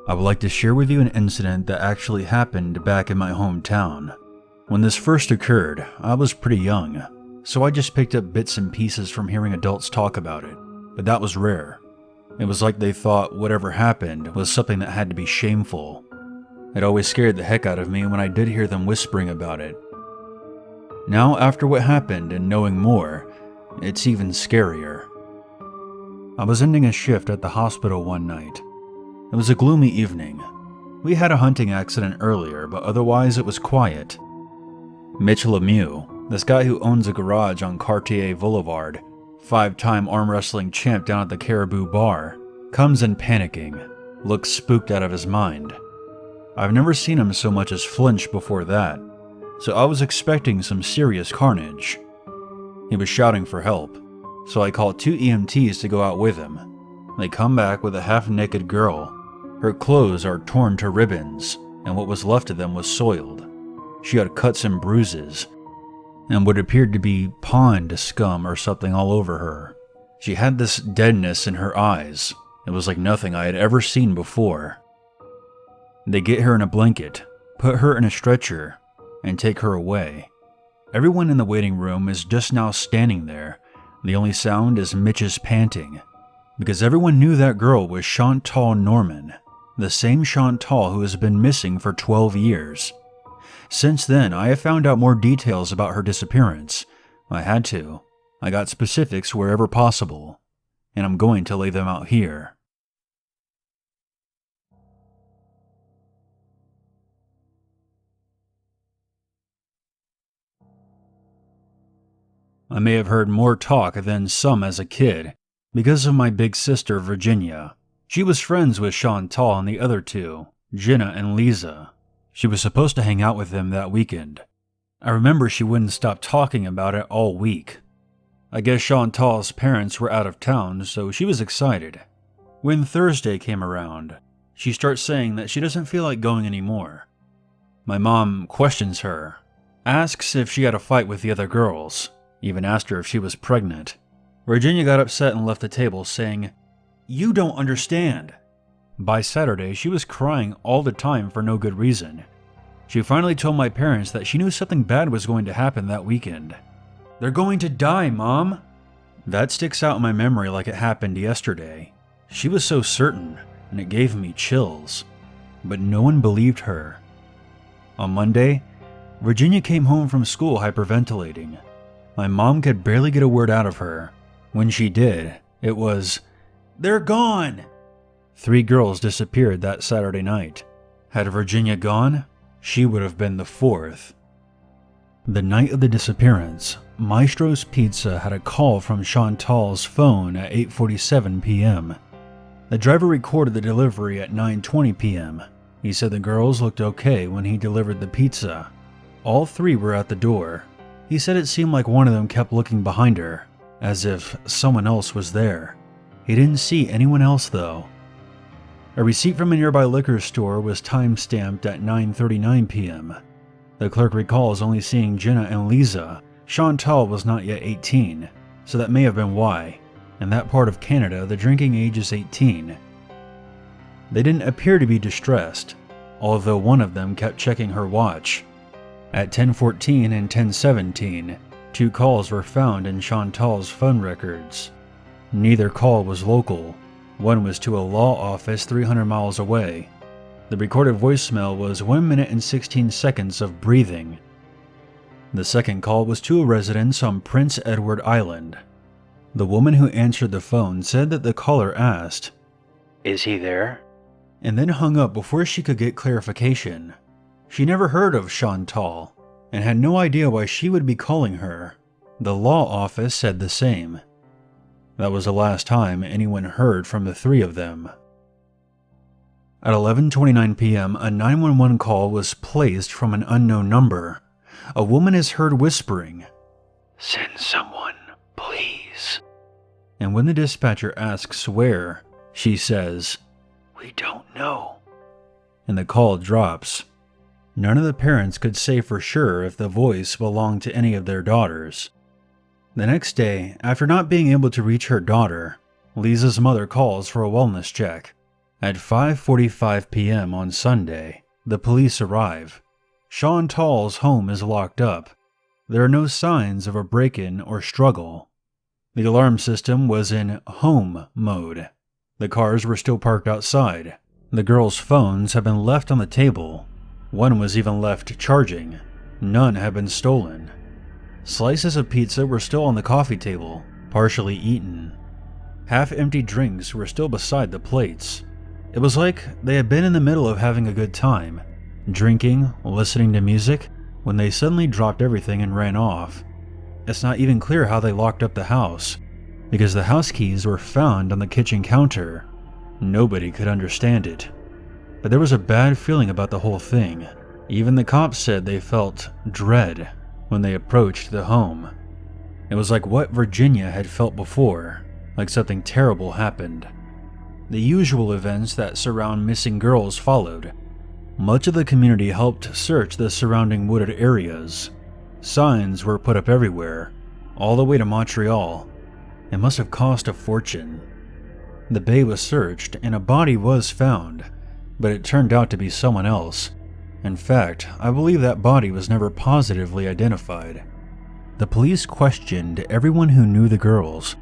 I would like to share with you an incident that actually happened back in my hometown. When this first occurred, I was pretty young, so I just picked up bits and pieces from hearing adults talk about it, but that was rare. It was like they thought whatever happened was something that had to be shameful. It always scared the heck out of me when I did hear them whispering about it. Now, after what happened and knowing more, it's even scarier. I was ending a shift at the hospital one night. It was a gloomy evening. We had a hunting accident earlier, but otherwise it was quiet. Mitch Lemieux, this guy who owns a garage on Cartier Boulevard, 5-time arm wrestling champ down at the Caribou Bar, comes in panicking, looks spooked out of his mind. I've never seen him so much as flinch before that, so I was expecting some serious carnage. He was shouting for help, so I called 2 EMTs to go out with him. They come back with a half-naked girl. Her clothes are torn to ribbons, and what was left of them was soiled. She had cuts and bruises, and what appeared to be pond scum or something all over her. She had this deadness in her eyes. It was like nothing I had ever seen before. They get her in a blanket, put her in a stretcher, and take her away. Everyone in the waiting room is just now standing there. The only sound is Mitch's panting, because everyone knew that girl was Chantal Norman, the same Chantal who has been missing for 12 years. Since then, I have found out more details about her disappearance. I had to. I got specifics wherever possible, and I'm going to lay them out here. I may have heard more talk than some as a kid, because of my big sister Virginia. She was friends with Chantal and the other two, Jenna and Lisa. She was supposed to hang out with them that weekend. I remember she wouldn't stop talking about it all week. I guess Chantal's parents were out of town, so she was excited. When Thursday came around, she starts saying that she doesn't feel like going anymore. My mom questions her, asks if she had a fight with the other girls, even asked her if she was pregnant. Virginia got upset and left the table, saying, "You don't understand." By Saturday, she was crying all the time for no good reason. She finally told my parents that she knew something bad was going to happen that weekend. "They're going to die, Mom." That sticks out in my memory like it happened yesterday. She was so certain, and it gave me chills. But no one believed her. On Monday, Virginia came home from school hyperventilating. My mom could barely get a word out of her. When she did, it was, "They're gone!" 3 girls disappeared that Saturday night. Had Virginia gone, she would have been the 4th. The night of the disappearance, Maestro's Pizza had a call from Chantal's phone at 8:47 p.m. The driver recorded the delivery at 9:20 p.m. He said the girls looked okay when he delivered the pizza. All 3 were at the door. He said it seemed like one of them kept looking behind her, as if someone else was there. He didn't see anyone else though. A receipt from a nearby liquor store was time-stamped at 9:39 p.m. The clerk recalls only seeing Jenna and Lisa. Chantal was not yet 18, so that may have been why. In that part of Canada, the drinking age is 18. They didn't appear to be distressed, although one of them kept checking her watch. At 10:14 and 10:17, 2 calls were found in Chantal's phone records. Neither call was local. One was to a law office 300 miles away. The recorded voicemail was 1 minute and 16 seconds of breathing. The second call was to a residence on Prince Edward Island. The woman who answered the phone said that the caller asked, "Is he there?" and then hung up before she could get clarification. She never heard of Chantal and had no idea why she would be calling her. The law office said the same. That was the last time anyone heard from the 3 of them. At 11:29 p.m., a 911 call was placed from an unknown number. A woman is heard whispering, "Send someone, please." And when the dispatcher asks where, she says, "We don't know." And the call drops. None of the parents could say for sure if the voice belonged to any of their daughters. The next day, after not being able to reach her daughter, Lisa's mother calls for a wellness check. At 5:45 p.m. on Sunday, the police arrive. Sean Tall's home is locked up. There are no signs of a break-in or struggle. The alarm system was in home mode. The cars were still parked outside. The girls' phones had been left on the table. One was even left charging. None had been stolen. Slices of pizza were still on the coffee table, partially eaten. Half-empty drinks were still beside the plates. It was like they had been in the middle of having a good time, drinking, listening to music, when they suddenly dropped everything and ran off. It's not even clear how they locked up the house, because the house keys were found on the kitchen counter. Nobody could understand it. But there was a bad feeling about the whole thing. Even the cops said they felt dread when they approached the home. It was like what Virginia had felt before, like something terrible happened. The usual events that surround missing girls followed. Much of the community helped search the surrounding wooded areas. Signs were put up everywhere, all the way to Montreal. It must have cost a fortune. The bay was searched and a body was found, but it turned out to be someone else. In fact, I believe that body was never positively identified. The police questioned everyone who knew the girls.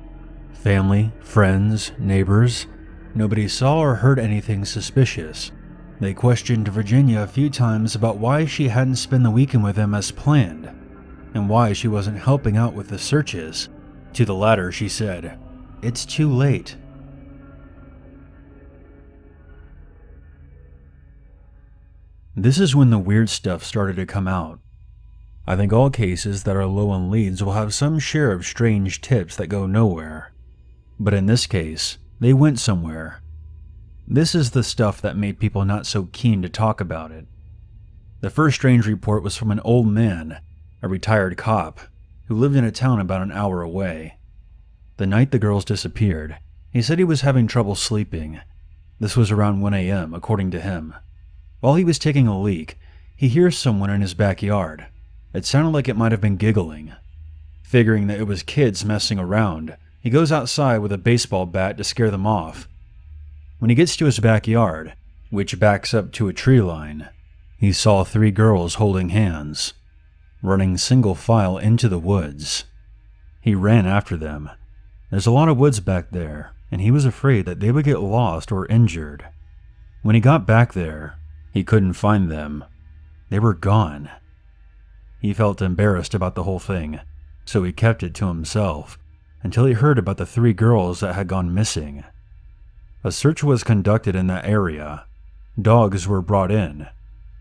Family, friends, neighbors. Nobody saw or heard anything suspicious. They questioned Virginia a few times about why she hadn't spent the weekend with them as planned, and why she wasn't helping out with the searches. To the latter, she said, "It's too late." This is when the weird stuff started to come out. I think all cases that are low on leads will have some share of strange tips that go nowhere. But in this case, they went somewhere. This is the stuff that made people not so keen to talk about it. The first strange report was from an old man, a retired cop, who lived in a town about an hour away. The night the girls disappeared, he said he was having trouble sleeping. This was around 1 a.m., according to him. While he was taking a leak, he hears someone in his backyard. It sounded like it might have been giggling. Figuring that it was kids messing around, he goes outside with a baseball bat to scare them off. When he gets to his backyard, which backs up to a tree line, he saw 3 girls holding hands, running single file into the woods. He ran after them. There's a lot of woods back there, and he was afraid that they would get lost or injured. When he got back there, he couldn't find them. They were gone. He felt embarrassed about the whole thing, so he kept it to himself until he heard about the 3 girls that had gone missing. A search was conducted in that area. Dogs were brought in,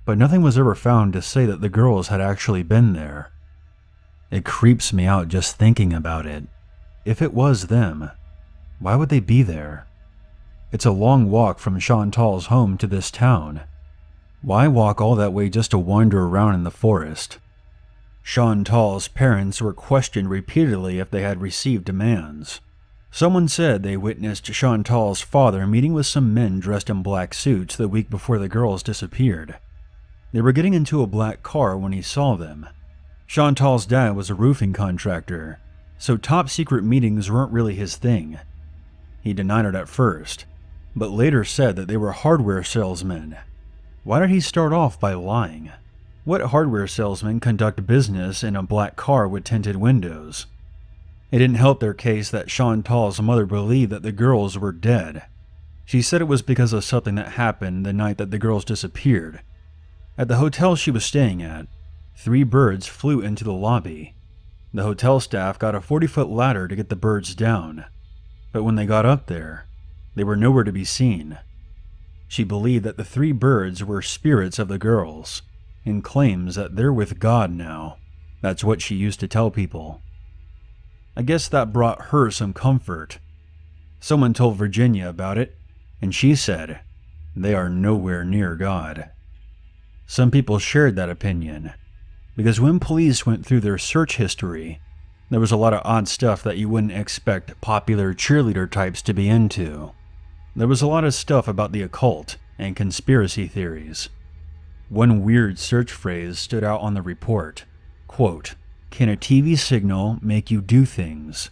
but nothing was ever found to say that the girls had actually been there. It creeps me out just thinking about it. If it was them, why would they be there? It's a long walk from Chantal's home to this town. Why walk all that way just to wander around in the forest? Chantal's parents were questioned repeatedly if they had received demands. Someone said they witnessed Chantal's father meeting with some men dressed in black suits the week before the girls disappeared. They were getting into a black car when he saw them. Chantal's dad was a roofing contractor, so top-secret meetings weren't really his thing. He denied it at first, but later said that they were hardware salesmen. Why did he start off by lying? What hardware salesman conduct business in a black car with tinted windows? It didn't help their case that Chantal's mother believed that the girls were dead. She said it was because of something that happened the night that the girls disappeared. At the hotel she was staying at, 3 birds flew into the lobby. The hotel staff got a 40-foot ladder to get the birds down, but when they got up there, they were nowhere to be seen. She believed that the 3 birds were spirits of the girls, and claims that they're with God now. That's what she used to tell people. I guess that brought her some comfort. Someone told Virginia about it, and she said, they are nowhere near God. Some people shared that opinion, because when police went through their search history, there was a lot of odd stuff that you wouldn't expect popular cheerleader types to be into. There was a lot of stuff about the occult and conspiracy theories. One weird search phrase stood out on the report, quote, "Can a TV signal make you do things?"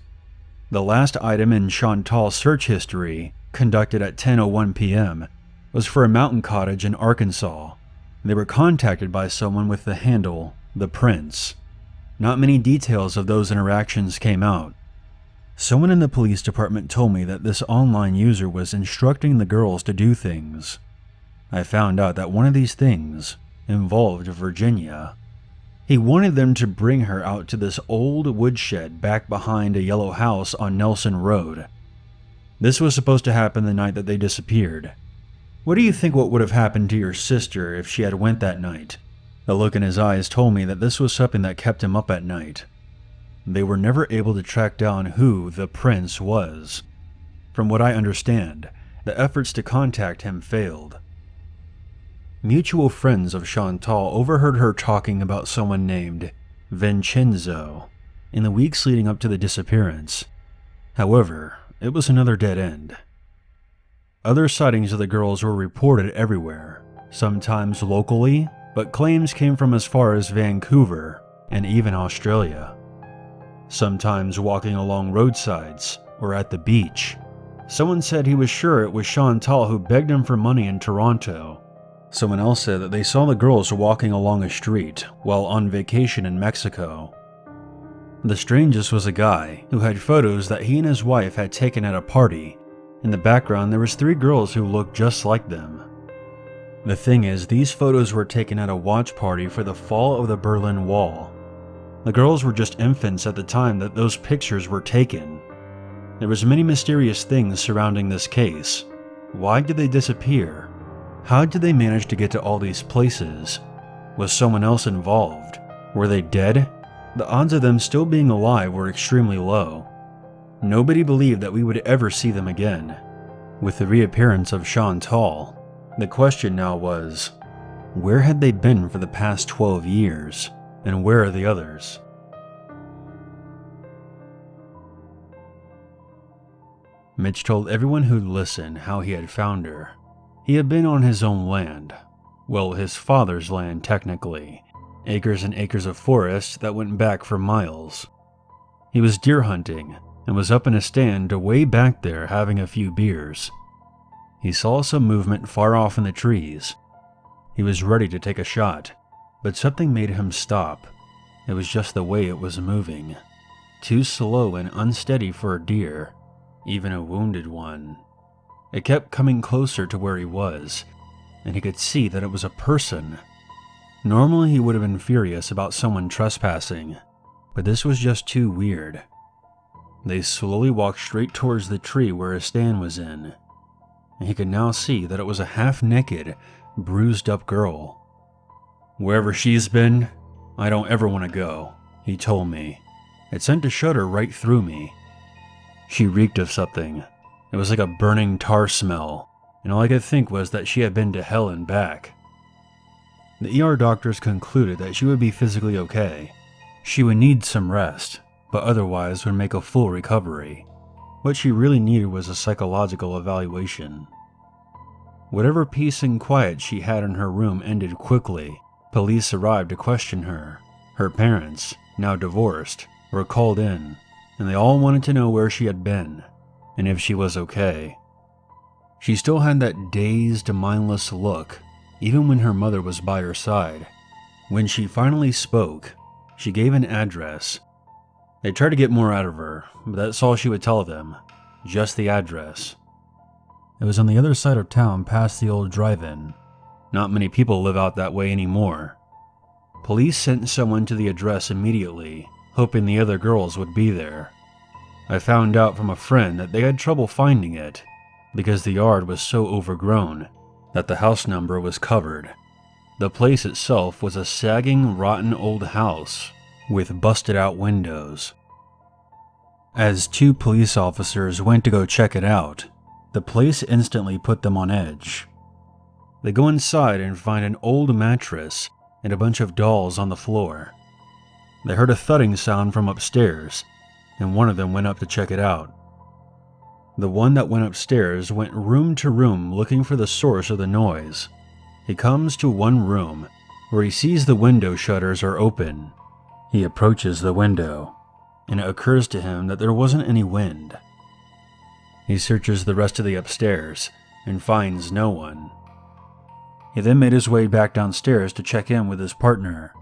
The last item in Chantal's search history, conducted at 10:01 p.m., was for a mountain cottage in Arkansas. They were contacted by someone with the handle The Prince. Not many details of those interactions came out. Someone in the police department told me that this online user was instructing the girls to do things. I found out that one of these things involved Virginia. He wanted them to bring her out to this old woodshed back behind a yellow house on Nelson Road. This was supposed to happen the night that they disappeared. What do you think what would have happened to your sister if she had went that night? The look in his eyes told me that this was something that kept him up at night. They were never able to track down who the Prince was. From what I understand, the efforts to contact him failed. Mutual friends of Chantal overheard her talking about someone named Vincenzo in the weeks leading up to the disappearance. However, it was another dead end. Other sightings of the girls were reported everywhere, sometimes locally, but claims came from as far as Vancouver and even Australia. Sometimes walking along roadsides or at the beach. Someone said he was sure it was Chantal who begged him for money in Toronto. Someone else said that they saw the girls walking along a street while on vacation in Mexico. The strangest was a guy who had photos that he and his wife had taken at a party. In the background, there was 3 girls who looked just like them. The thing is, these photos were taken at a watch party for the fall of the Berlin Wall. The girls were just infants at the time that those pictures were taken. There was many mysterious things surrounding this case. Why did they disappear? How did they manage to get to all these places? Was someone else involved? Were they dead? The odds of them still being alive were extremely low. Nobody believed that we would ever see them again. With the reappearance of Chantal, the question now was, where had they been for the past 12 years, and where are the others? Mitch told everyone who'd listen how he had found her. He had been on his own land. Well, his father's land, technically. Acres and acres of forest that went back for miles. He was deer hunting and was up in a stand way back there having a few beers. He saw some movement far off in the trees. He was ready to take a shot, but something made him stop. It was just the way it was moving. Too slow and unsteady for a deer, even a wounded one. It kept coming closer to where he was, and he could see that it was a person. Normally he would have been furious about someone trespassing, but this was just too weird. They slowly walked straight towards the tree where his stand was in, and he could now see that it was a half-naked, bruised-up girl. "Wherever she's been, I don't ever want to go," he told me. It sent a shudder right through me. She reeked of something. It was like a burning tar smell, and all I could think was that she had been to hell and back. The ER doctors concluded that she would be physically okay. She would need some rest, but otherwise would make a full recovery. What she really needed was a psychological evaluation. Whatever peace and quiet she had in her room ended quickly. Police arrived to question her. Her parents, now divorced, were called in, and they all wanted to know where she had been, and if she was okay. She still had that dazed, mindless look, even when her mother was by her side. When she finally spoke, she gave an address. They tried to get more out of her, but that's all she would tell them, just the address. It was on the other side of town past the old drive-in. Not many people live out that way anymore. Police sent someone to the address immediately, hoping the other girls would be there. I found out from a friend that they had trouble finding it, because the yard was so overgrown that the house number was covered. The place itself was a sagging, rotten old house with busted-out windows. As 2 police officers went to go check it out, the place instantly put them on edge. They go inside and find an old mattress and a bunch of dolls on the floor. They heard a thudding sound from upstairs, and one of them went up to check it out. The one that went upstairs went room to room looking for the source of the noise. He comes to one room where he sees the window shutters are open. He approaches the window, and it occurs to him that there wasn't any wind. He searches the rest of the upstairs and finds no one. He then made his way back downstairs to check in with his partner.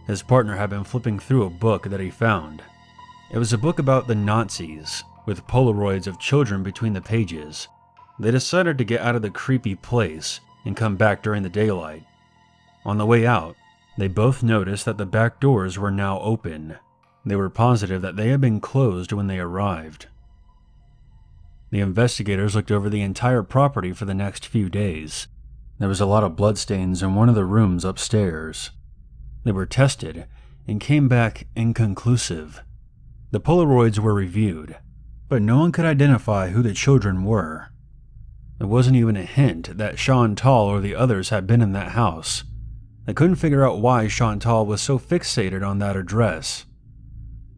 His partner had been flipping through a book that he found. It was a book about the Nazis, with Polaroids of children between the pages. They decided to get out of the creepy place and come back during the daylight. On the way out, they both noticed that the back doors were now open. They were positive that they had been closed when they arrived. The investigators looked over the entire property for the next few days. There was a lot of bloodstains in one of the rooms upstairs. They were tested and came back inconclusive. The Polaroids were reviewed, but no one could identify who the children were. There wasn't even a hint that Chantal or the others had been in that house. They couldn't figure out why Chantal was so fixated on that address.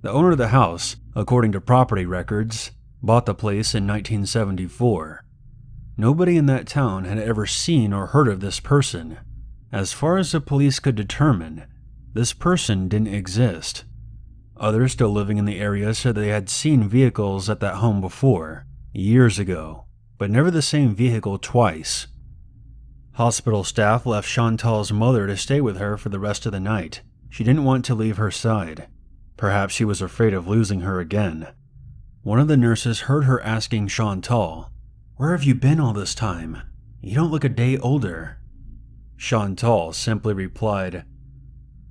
The owner of the house, according to property records, bought the place in 1974. Nobody in that town had ever seen or heard of this person. As far as the police could determine, this person didn't exist. Others still living in the area said they had seen vehicles at that home before, years ago, but never the same vehicle twice. Hospital staff left Chantal's mother to stay with her for the rest of the night. She didn't want to leave her side. Perhaps she was afraid of losing her again. One of the nurses heard her asking Chantal, "Where have you been all this time? You don't look a day older." Chantal simply replied,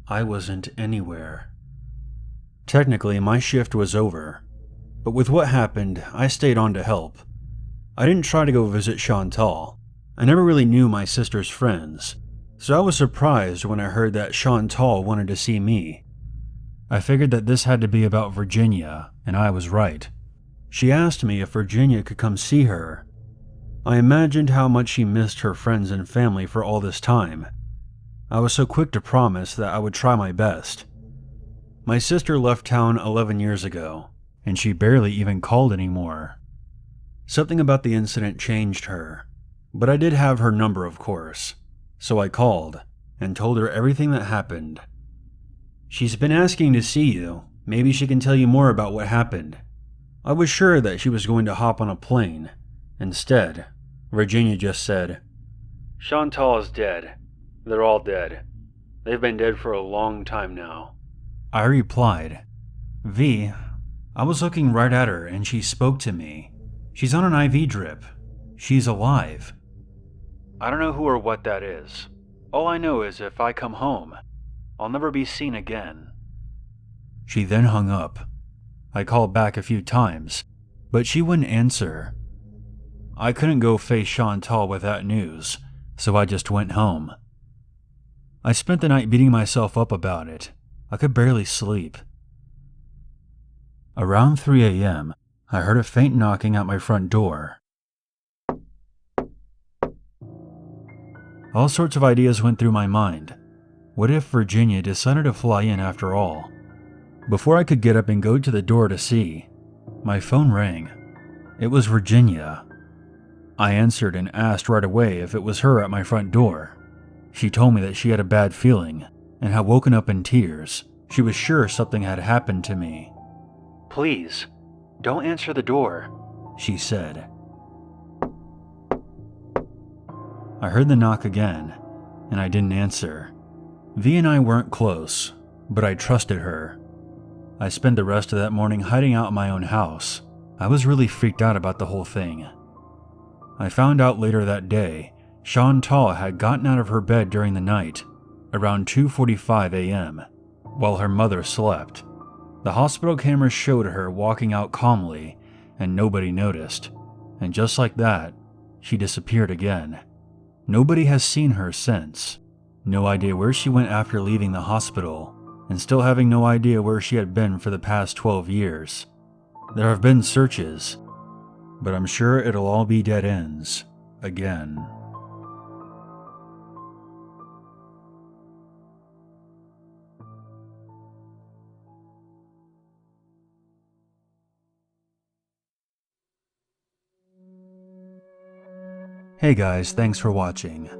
"I wasn't anywhere." Technically, my shift was over, but with what happened, I stayed on to help. I didn't try to go visit Chantal. I never really knew my sister's friends, so I was surprised when I heard that Chantal wanted to see me. I figured that this had to be about Virginia, and I was right. She asked me if Virginia could come see her. I imagined how much she missed her friends and family for all this time. I was so quick to promise that I would try my best. My sister left town 11 years ago, and she barely even called anymore. Something about the incident changed her, but I did have her number, of course, so I called and told her everything that happened. "She's been asking to see you. Maybe she can tell you more about what happened." I was sure that she was going to hop on a plane. Instead, Virginia just said, "Chantal is dead. They're all dead. They've been dead for a long time now." I replied, "V, I was looking right at her and she spoke to me. She's on an IV drip. She's alive." "I don't know who or what that is. All I know is if I come home, I'll never be seen again." She then hung up. I called back a few times, but she wouldn't answer. I couldn't go face Chantal with that news, so I just went home. I spent the night beating myself up about it. I could barely sleep. Around 3 a.m., I heard a faint knocking at my front door. All sorts of ideas went through my mind. What if Virginia decided to fly in after all? Before I could get up and go to the door to see, my phone rang. It was Virginia. I answered and asked right away if it was her at my front door. She told me that she had a bad feeling and had woken up in tears. She was sure something had happened to me. "Please, don't answer the door," she said. I heard the knock again, and I didn't answer. V and I weren't close, but I trusted her. I spent the rest of that morning hiding out in my own house. I was really freaked out about the whole thing. I found out later that day, Chantal had gotten out of her bed during the night, around 2:45 a.m., while her mother slept. The hospital cameras showed her walking out calmly, and nobody noticed. And just like that, she disappeared again. Nobody has seen her since. No idea where she went after leaving the hospital, and still having no idea where she had been for the past 12 years. There have been searches, but I'm sure it'll all be dead ends again. Hey guys, thanks for watching.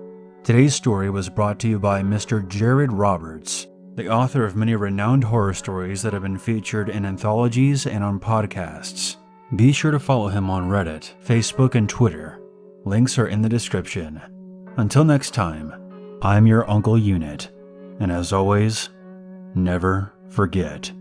Today's story was brought to you by Mr. Jared Roberts, the author of many renowned horror stories that have been featured in anthologies and on podcasts. Be sure to follow him on Reddit, Facebook, and Twitter. Links are in the description. Until next time, I'm your Uncle Unit, and as always, never forget